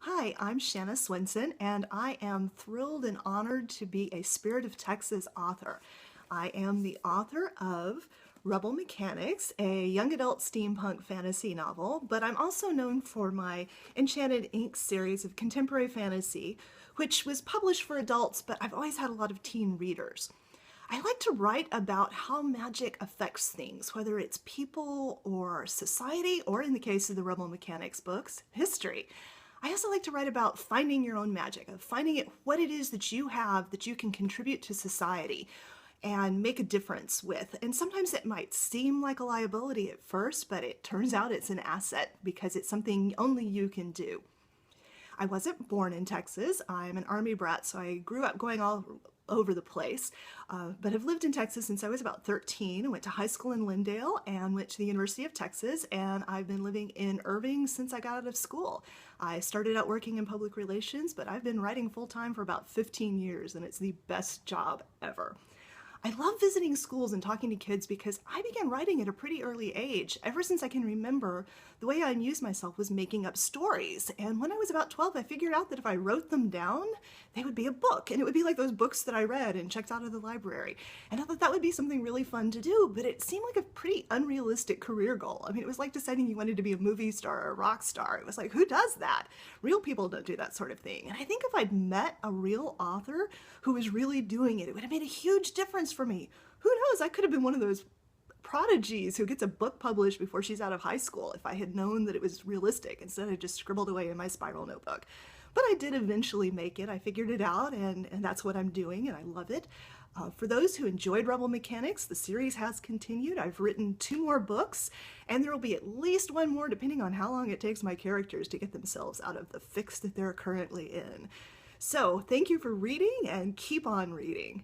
Hi, I'm Shanna Swendson, and I am thrilled and honored to be a Spirit of Texas author. I am the author of Rebel Mechanics, a young adult steampunk fantasy novel, but I'm also known for my Enchanted Ink series of contemporary fantasy, which was published for adults, but I've always had a lot of teen readers. I like to write about how magic affects things, whether it's people or society, or in the case of the Rebel Mechanics books, history. I also like to write about finding your own magic, of finding it what it is that you have that you can contribute to society and make a difference with. And sometimes it might seem like a liability at first, but it turns out it's an asset because it's something only you can do. I wasn't born in Texas. I'm an Army brat, so I grew up going all over the place, but have lived in Texas since I was about 13. I went to high school in Lindale and went to the University of Texas, and I've been living in Irving since I got out of school. I started out working in public relations, but I've been writing full-time for about 15 years, and it's the best job ever. I love visiting schools and talking to kids because I began writing at a pretty early age. Ever since I can remember, the way I amused myself was making up stories. And when I was about 12, I figured out that if I wrote them down, they would be a book. And it would be like those books that I read and checked out of the library. And I thought that would be something really fun to do, but it seemed like a pretty unrealistic career goal. I mean, it was like deciding you wanted to be a movie star or a rock star. It was like, who does that? Real people don't do that sort of thing. And I think if I'd met a real author who was really doing it, it would have made a huge difference for me. Who knows? I could have been one of those prodigies who gets a book published before she's out of high school if I had known that it was realistic instead of just scribbled away in my spiral notebook. But I did eventually make it. I figured it out, and that's what I'm doing, and I love it. For those who enjoyed Rebel Mechanics, the series has continued. I've written 2 more books, and there will be at least 1 more depending on how long it takes my characters to get themselves out of the fix that they're currently in. So thank you for reading, and keep on reading.